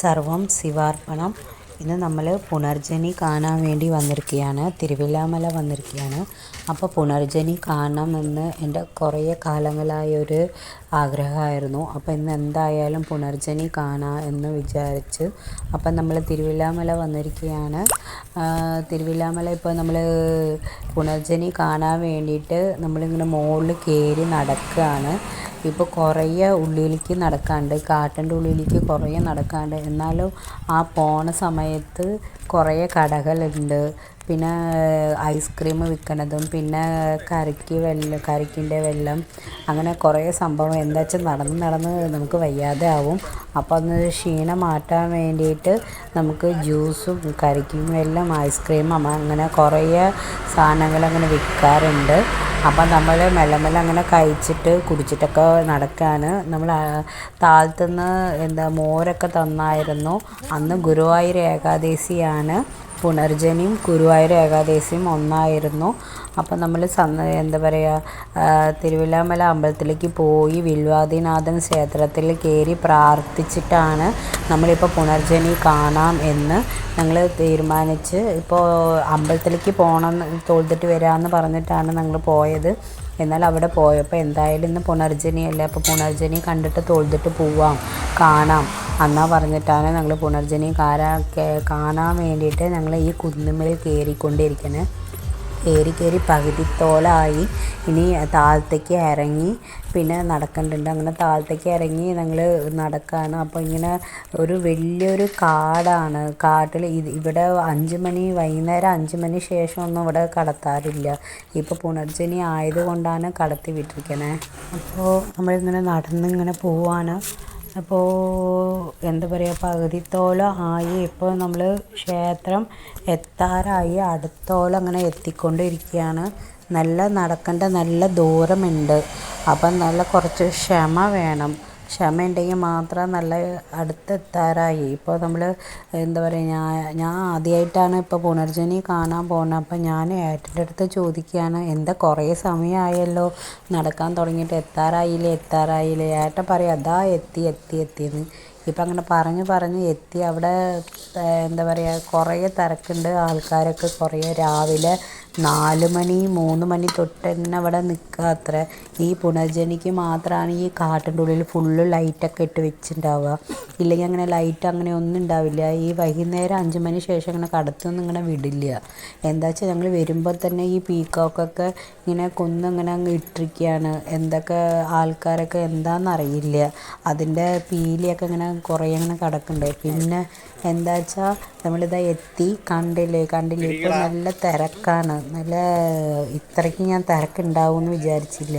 സർവം ശിവാർപ്പണം. ഇന്ന് നമ്മൾ പുനർജനി കാണാൻ വേണ്ടി വന്നിരിക്കുകയാണ്. തിരുവില്ലാമല വന്നിരിക്കുകയാണ്. അപ്പോൾ പുനർജനി കാണണമെന്ന് എൻ്റെ കുറേ കാലങ്ങളായൊരു ആഗ്രഹമായിരുന്നു. അപ്പോൾ ഇന്ന് എന്തായാലും പുനർജനി കാണാം എന്ന് വിചാരിച്ച് അപ്പം നമ്മൾ തിരുവില്ലാമല വന്നിരിക്കുകയാണ്. തിരുവില്ലാമല ഇപ്പോൾ നമ്മൾ പുനർജനി കാണാൻ വേണ്ടിയിട്ട് നമ്മളിങ്ങനെ മുകളിൽ കയറി നടക്കുകയാണ്. ഇപ്പോൾ കുറേ ഉള്ളിലേക്ക് നടക്കാണ്ട്, കാട്ടിൻ്റെ ഉള്ളിലേക്ക് കുറേ നടക്കാണ്ട്. എന്നാലും ആ പോണ സമയത്ത് കുറേ കടകളുണ്ട്. പിന്നെ ഐസ്ക്രീം വിൽക്കുന്നതും പിന്നെ കരിക്കിൻ്റെ വെള്ളം അങ്ങനെ കുറേ സംഭവം. എന്താ വെച്ചാൽ നടന്ന് നമുക്ക് വയ്യാതെ ആവും. അപ്പോൾ അന്ന് ക്ഷീണം മാറ്റാൻ വേണ്ടിയിട്ട് നമുക്ക് ജ്യൂസും കരിക്കും വെള്ളം ഐസ്ക്രീമും അങ്ങനെ കുറേ സാധനങ്ങൾ അങ്ങനെ വിൽക്കാറുണ്ട്. അപ്പം നമ്മൾ മെല്ലെ അങ്ങനെ കഴിച്ചിട്ട് കുടിച്ചിട്ടൊക്കെ നടക്കുകയാണ്. നമ്മൾ താഴത്തുനിന്ന് മോരൊക്കെ തന്നായിരുന്നു. അന്ന് ഗുരുവായൂർ ഏകാദശിയാണ്. പുനർജനിയും ഗുരുവായൂർ ഏകാദശിയും ഒന്നായിരുന്നു. അപ്പം നമ്മൾ തിരുവില്ലാമല അമ്പലത്തിലേക്ക് പോയി വില്വാദിനാഥൻ ക്ഷേത്രത്തിൽ കയറി പ്രാർത്ഥിച്ചിട്ടാണ് നമ്മളിപ്പോൾ പുനർജനി കാണാം എന്ന് ഞങ്ങൾ തീരുമാനിച്ച്. ഇപ്പോൾ അമ്പലത്തിലേക്ക് പോകണം, തൊഴുതിട്ട് വരാമെന്ന് പറഞ്ഞിട്ടാണ് ഞങ്ങൾ പോയത്. എന്നാൽ അവിടെ പോയപ്പോൾ എന്തായാലും ഇന്ന് പുനർജനിയല്ല, അപ്പോൾ പുനർജനി കണ്ടിട്ട് തൊഴുതിട്ട് പോവാം, കാണാം എന്നാ പറഞ്ഞിട്ടാണ് ഞങ്ങൾ പുനർജനി കാണാൻ വേണ്ടിയിട്ട് ഞങ്ങൾ ഈ കുന്നുമേൽ കയറിക്കൊണ്ടിരിക്കുന്നത്. കയറി പകുതിത്തോളായി. ഇനി താഴത്തേക്ക് ഇറങ്ങി പിന്നെ നടക്കേണ്ടതുണ്ട്. അങ്ങനെ താഴത്തേക്ക് ഇറങ്ങി ഞങ്ങൾ നടക്കുകയാണ്. അപ്പോൾ ഇങ്ങനെ ഒരു വലിയൊരു കാടാണ്. കാട്ടിൽ ഇവിടെ വൈകുന്നേരം 5 മണി ശേഷമൊന്നും ഇവിടെ കടത്താറില്ല. ഇപ്പോൾ പുനർജനി ആയതുകൊണ്ടാണ് കടത്തി വിട്ടിരിക്കണേ. അപ്പോൾ നമ്മളിങ്ങനെ നടന്നിങ്ങനെ പോവാണ്. അപ്പോൾ പകുതിത്തോളം ആയി. ഇപ്പോൾ നമ്മൾ ക്ഷേത്രം എത്താറായി. അടുത്തോളം അങ്ങനെ എത്തിക്കൊണ്ടിരിക്കുകയാണ്. നടക്കേണ്ട നല്ല ദൂരമുണ്ട്. അപ്പം കുറച്ച് ക്ഷമ വേണം. ക്ഷമ ഉണ്ടെങ്കിൽ മാത്രം അടുത്തെത്താറായി. ഇപ്പോൾ നമ്മൾ ഞാൻ ആദ്യമായിട്ടാണ് ഇപ്പോൾ പുനർജനി കാണാൻ പോകുന്നത്. അപ്പം ഞാൻ ഏട്ടൻ്റെ അടുത്ത് ചോദിക്കുകയാണ്, എന്താ കുറേ സമയമായല്ലോ നടക്കാൻ തുടങ്ങിയിട്ട്, എത്താറായില്ലേ. ഏട്ടൻ പറയും അതാ എത്തിയെന്ന്. ഇപ്പം അങ്ങനെ പറഞ്ഞ് എത്തി. അവിടെ കുറേ തിരക്കുണ്ട്. ആൾക്കാരൊക്കെ കുറേ രാവിലെ 4 മണി 3 മണി തൊട്ട് തന്നെ അവിടെ നിൽക്കുക അത്ര. ഈ പുനർജനിക്ക് മാത്രമാണ് ഈ കാട്ടിൻ്റെ ഉള്ളിൽ ഫുള്ള് ലൈറ്റൊക്കെ ഇട്ട് വെച്ചിട്ടുണ്ടാവുക. ഇല്ലെങ്കിൽ അങ്ങനെ ലൈറ്റ് അങ്ങനെ ഒന്നും ഉണ്ടാവില്ല. ഈ വൈകുന്നേരം 5 മണി ശേഷം അങ്ങനെ കടത്തൊന്നും ഇങ്ങനെ വിടില്ല. എന്താ വെച്ചാൽ ഞങ്ങൾ വരുമ്പോൾ തന്നെ ഈ പീക്കോക്കൊക്കെ ഇങ്ങനെ കൊന്നിങ്ങനെ അങ്ങ് ഇട്ടിരിക്കുകയാണ്. എന്തൊക്കെ ആൾക്കാരൊക്കെ എന്താണെന്നറിയില്ല. അതിൻ്റെ പീലിയൊക്കെ ഇങ്ങനെ കുറേ അങ്ങനെ കിടക്കുന്നുണ്ട്. പിന്നെ എന്താ വെച്ചാൽ നമ്മളിതാ എത്തി. കണ്ടില്ലേ ഇപ്പോൾ നല്ല തിരക്കാണ്. ഇത്രയ്ക്ക് ഞാൻ തിരക്കുണ്ടാവും എന്ന് വിചാരിച്ചില്ല.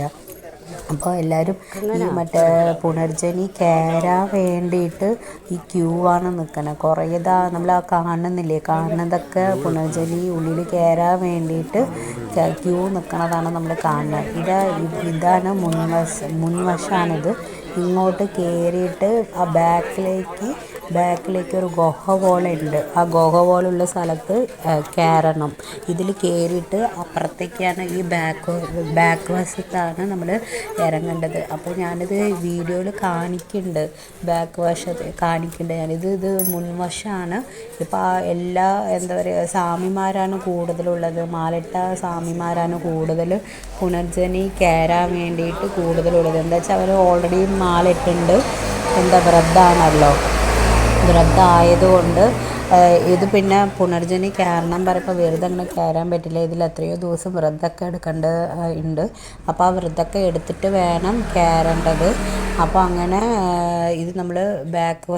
അപ്പോൾ എല്ലാവരും ഈ പുനർജനി കയറാൻ വേണ്ടിയിട്ട് ഈ ക്യൂ ആണ് നിൽക്കുന്നത്. കുറേ നമ്മൾ കാണുന്നതൊക്കെ പുനർജനി ഉള്ളിൽ കയറാൻ വേണ്ടിയിട്ട് ക്യൂ നിൽക്കുന്നതാണ് നമ്മൾ കാണുന്നത്. ഇതാണ് മുൻവശമാണിത്. ഇങ്ങോട്ട് കയറിയിട്ട് ആ ബാക്കിലേക്ക് ഒരു ഗുഹ പോലെ ഉണ്ട്. ആ ഗുഹ പോലുള്ള സ്ഥലത്ത് കയറണം. ഇതിൽ കയറിയിട്ട് അപ്പുറത്തേക്കാണ് ഈ ബാക്ക് വശത്താണ് നമ്മൾ ഇറങ്ങേണ്ടത്. അപ്പോൾ ഞാനിത് വീഡിയോയിൽ കാണിക്കുന്നുണ്ട്. ബാക്ക് വശത്ത് കാണിക്കുന്നുണ്ട്. ഇത് മുൻവശമാണ്. ഇപ്പോൾ എല്ലാ സ്വാമിമാരാണ് കൂടുതലുള്ളത്. മാലിട്ട സ്വാമിമാരാണ് കൂടുതൽ പുനർജനി കയറാൻ വേണ്ടിയിട്ട് കൂടുതലുള്ളത്. എന്താ വെച്ചാൽ അവർ ഓൾറെഡി മാലിട്ടുണ്ട്. വ്രതമാണല്ലോ. വ്രതമായതുകൊണ്ട് ഇത് പിന്നെ പുനർജനി കയറണം പറയുമ്പോൾ വെറുതെ അങ്ങനെ കയറാൻ പറ്റില്ല. ഇതിൽ എത്രയോ ദിവസം വ്രതമൊക്കെ ഉണ്ട്. അപ്പോൾ ആ വ്രതമൊക്കെ എടുത്തിട്ട് വേണം കയറേണ്ടത്. അപ്പോൾ അങ്ങനെ ഇത് നമ്മൾ ബാക്ക്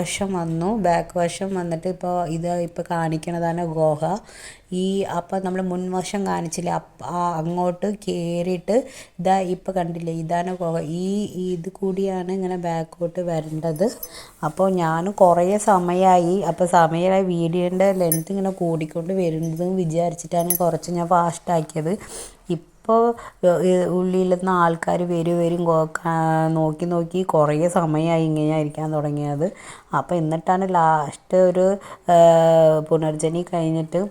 വശം വന്നിട്ട് ഇപ്പോൾ കാണിക്കണതാണ് ഗുഹ. അപ്പോൾ നമ്മൾ മുൻവശം കാണിച്ചില്ലേ, അങ്ങോട്ട് കയറിയിട്ട് ഇപ്പോൾ കണ്ടില്ലേ, ഇതാണ് ഗുഹ. ഇത് കൂടിയാണ് ഇങ്ങനെ ബാക്കോട്ട് വരേണ്ടത്. അപ്പോൾ ഞാൻ കുറേ സമയമായി. അപ്പോൾ വീഡിയോൻ്റെ ലെങ്ത് ഇങ്ങനെ കൂടിക്കൊണ്ട് വരുന്നതെന്ന് വിചാരിച്ചിട്ടാണ് കുറച്ച് ഞാൻ ഫാസ്റ്റാക്കിയത്. ഇപ്പോൾ ഉള്ളിൽ നിന്ന് ആൾക്കാർ വരും നോക്കി കുറേ സമയമായി ഇങ്ങനെ ഇരിക്കാൻ തുടങ്ങിയത്. അപ്പോൾ എന്നിട്ടാണ് ലാസ്റ്റ് ഒരു പുനർജനി കഴിഞ്ഞിട്ട്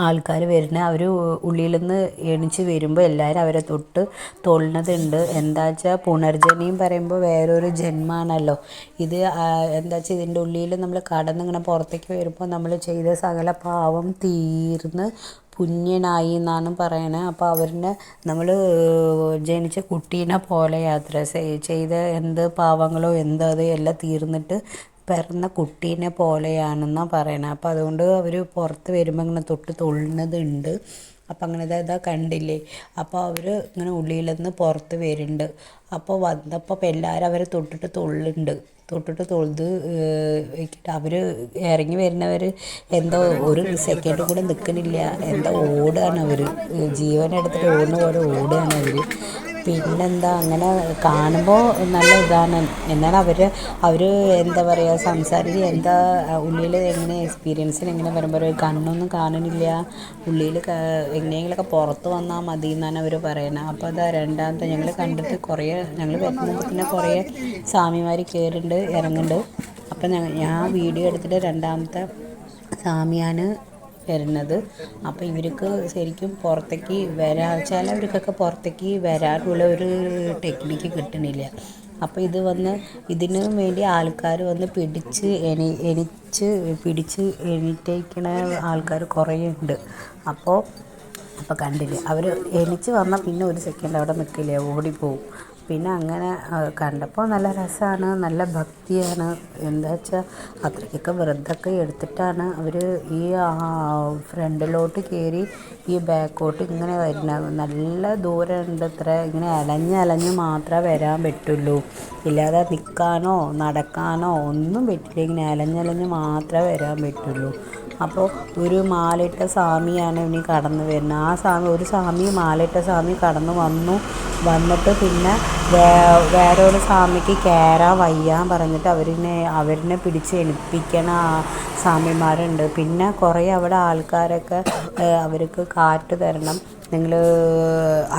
ആൾക്കാർ വരുന്നത്. അവർ ഉള്ളിൽ നിന്ന് എണിച്ച് വരുമ്പോൾ എല്ലാവരും അവരെ തൊട്ട് തൊഴുന്നതുണ്ട്. എന്താ വെച്ചാൽ പുനർജനിയും പറയുമ്പോൾ വേറൊരു ജന്മമാണല്ലോ ഇത്. എന്താ വെച്ചാൽ ഇതിൻ്റെ ഉള്ളിൽ നമ്മൾ കടന്നിങ്ങനെ പുറത്തേക്ക് വരുമ്പോൾ നമ്മൾ ചെയ്ത സകല പാവം തീർന്ന് പുണ്യനായി എന്നാണ് പറയണത്. അപ്പോൾ അവരിനെ നമ്മൾ ജനിച്ച കുട്ടീനെ പോലെ യാത്ര ചെയ്ത എന്ത് പാവങ്ങളോ എന്തോ അത് എല്ലാം തീർന്നിട്ട് പിറന്ന കുട്ടീനെ പോലെയാണെന്നാണ് പറയണത്. അപ്പോൾ അതുകൊണ്ട് അവർ പുറത്ത് വരുമ്പോൾ ഇങ്ങനെ തൊട്ട് തൊഴുന്നതുണ്ട്. അപ്പം അങ്ങനെ ഇതാ കണ്ടില്ലേ. അപ്പോൾ അവർ ഇങ്ങനെ ഉള്ളിൽ നിന്ന് പുറത്ത് വരുന്നുണ്ട്. അപ്പോൾ വന്നപ്പോൾ എല്ലാവരും അവരെ തൊട്ടിട്ട് തൊഴുന്നുണ്ട്. തൊട്ടിട്ട് തൊഴുത് വെച്ചിട്ട് അവർ ഇറങ്ങി വരുന്നവർ എന്തോ ഒരു സെക്കൻഡ് കൂടെ നിൽക്കണില്ല, എന്തോ ഓടുകയാണ് അവർ, ജീവനെടുത്തിട്ട് ഓടുന്ന പോലെ ഓടുകയാണ് അവർ. പിന്നെന്താ അങ്ങനെ കാണുമ്പോൾ നല്ല ഇതാണ്. എന്നാൽ അവർ എന്താ പറയുക സംസാരിച്ച് എന്താ ഉള്ളിൽ എങ്ങനെ എക്സ്പീരിയൻസിന് എങ്ങനെ വരുമ്പോൾ കണ്ണൊന്നും കാണണില്ല, ഉള്ളിൽ എങ്ങനെയെങ്കിലുമൊക്കെ പുറത്ത് വന്നാൽ മതി എന്നാണ് അവർ പറയുന്നത്. അപ്പോൾ അതാ രണ്ടാമത്തെ ഞങ്ങൾ കണ്ടിട്ട് ഞങ്ങൾ വരുമ്പോൾ പിന്നെ കുറേ സ്വാമിമാർ കയറുന്നുണ്ട് ഇറങ്ങുന്നുണ്ട്. അപ്പം ഞാൻ വീഡിയോ എടുത്തിട്ട് രണ്ടാമത്തെ സ്വാമിയാണ് വരുന്നത്. അപ്പോൾ ഇവർക്ക് ശരിക്കും പുറത്തേക്ക് ചിലവർക്കൊക്കെ പുറത്തേക്ക് വരാനുള്ള ഒരു ടെക്നിക്ക് കിട്ടണില്ല. അപ്പോൾ ഇതിനു വേണ്ടി ആൾക്കാർ വന്ന് എണീറ്റേക്കണ ആൾക്കാർ കുറേ ഉണ്ട്. അപ്പോൾ കണ്ടില്ലേ, അവർ എണീച്ച് വന്നാൽ പിന്നെ ഒരു സെക്കൻഡ് അവിടെ നിൽക്കില്ല, ഓടിപ്പോവും. പിന്നെ അങ്ങനെ കണ്ടപ്പോൾ നല്ല രസമാണ്, നല്ല ഭക്തിയാണ്. എന്താ വെച്ചാൽ അത്രയ്ക്കൊക്കെ വ്രതമൊക്കെ എടുത്തിട്ടാണ് അവർ ഈ ഫ്രണ്ടിലോട്ട് കയറി ഈ ബാക്കോട്ട് ഇങ്ങനെ വരുന്നത്. നല്ല ദൂരമുണ്ട്, ഇങ്ങനെ അലഞ്ഞ് മാത്രമേ വരാൻ പറ്റുള്ളൂ, ഇല്ലാതെ നിൽക്കാനോ നടക്കാനോ ഒന്നും പറ്റില്ല, ഇങ്ങനെ അലഞ്ഞ് മാത്രമേ വരാൻ പറ്റുള്ളൂ. അപ്പോൾ ഒരു മാലയിട്ട സ്വാമിയാണ് ഇനി കടന്നു വരുന്നത്. ഒരു സ്വാമി മാലയിട്ട സ്വാമി കടന്നു വന്നിട്ട് പിന്നെ വേറൊരു സ്വാമിക്ക് കയറാൻ വയ്യാൻ പറഞ്ഞിട്ട് അവരിനെ പിടിച്ച് എണിപ്പിക്കണ സ്വാമിമാരുണ്ട്. പിന്നെ കുറേ അവിടെ ആൾക്കാരൊക്കെ അവർക്ക് കാറ്റ് തരണം, നിങ്ങൾ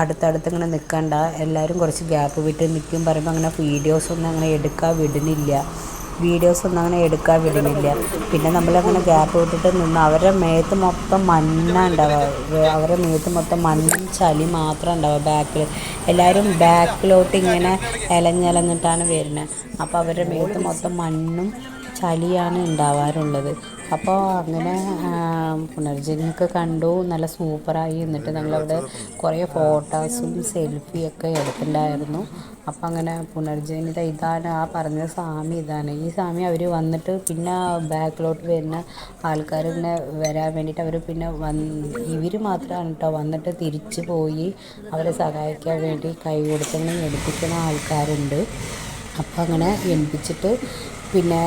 അടുത്തടുത്ത് ഇങ്ങനെ നിൽക്കണ്ട, എല്ലാവരും കുറച്ച് ഗ്യാപ്പ് വിട്ട് നിൽക്കും പറയുമ്പോൾ അങ്ങനെ വീഡിയോസൊന്നും അങ്ങനെ എടുക്കാൻ വിടുന്നില്ല. പിന്നെ നമ്മളങ്ങനെ ഗ്യാപ്പ് വിട്ടിട്ട് നിന്ന് അവരുടെ മേത്ത് മൊത്തം മണ്ണുണ്ടാവുക, അവരുടെ മേത്ത് മൊത്തം മണ്ണും ചളി മാത്രം ഉണ്ടാവുക. എല്ലാവരും ബാക്കിലോട്ട് ഇങ്ങനെ ഇലഞ്ഞിട്ടാണ് വരുന്നത്. അപ്പോൾ അവരുടെ മേത്ത് മൊത്തം മണ്ണും ചളിയാണ് ഉണ്ടാവാറുള്ളത്. അപ്പോൾ അങ്ങനെ പുനർജനിയൊക്കെ കണ്ടു, നല്ല സൂപ്പറായി. എന്നിട്ട് ഞങ്ങളവിടെ കുറേ ഫോട്ടോസും സെൽഫിയൊക്കെ എടുത്തിട്ടുണ്ടായിരുന്നു. അപ്പം അങ്ങനെ പുനർജനിത ഇതാണ് ആ പറഞ്ഞ സ്വാമി ഇതാണ്. ഈ സ്വാമി അവർ വന്നിട്ട് പിന്നെ ബാക്കിലോട്ട് വരുന്ന ആൾക്കാർ ഇങ്ങനെ വരാൻ വേണ്ടിയിട്ട് അവർ പിന്നെ ഇവർ മാത്രമാണ് കേട്ടോ വന്നിട്ട് തിരിച്ചു പോയി അവരെ സഹായിക്കാൻ വേണ്ടി കൈ കൊടുത്തിങ്ങനെ എടുപ്പിക്കുന്ന ആൾക്കാരുണ്ട്. അപ്പോൾ അങ്ങനെ എണിപ്പിച്ചിട്ട് പിന്നെ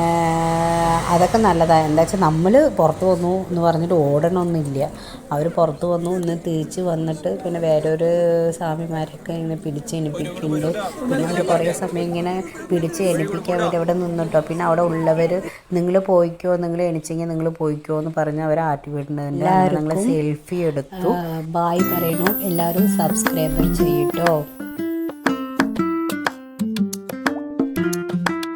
അതൊക്കെ നല്ലതാണ്. എന്താ വെച്ചാൽ നമ്മൾ പുറത്ത് വന്നു എന്ന് പറഞ്ഞിട്ട് ഓടണമൊന്നുമില്ല. അവർ പുറത്ത് വന്നു ഇന്ന് തിരിച്ച് വന്നിട്ട് പിന്നെ വേറൊരു സ്വാമിമാരൊക്കെ ഇങ്ങനെ പിടിച്ച് എണിപ്പിക്കുന്നുണ്ട്. പിന്നെ അവർ കുറേ സമയം ഇങ്ങനെ പിടിച്ച് എണിപ്പിക്കാൻ വേണ്ടി അവിടെ നിന്നിട്ടോ. പിന്നെ അവിടെ ഉള്ളവർ നിങ്ങൾ പോയിക്കോ, നിങ്ങൾ എണിച്ചെങ്കിൽ നിങ്ങൾ പോയിക്കോ എന്ന് പറഞ്ഞ് അവർ ആറ്റി വിടുന്നുണ്ട്. ഞങ്ങൾ സെൽഫി എടുത്തു. ബായ് പറയണു, എല്ലാവരും സബ്സ്ക്രൈബ് ചെയ്യട്ടോ.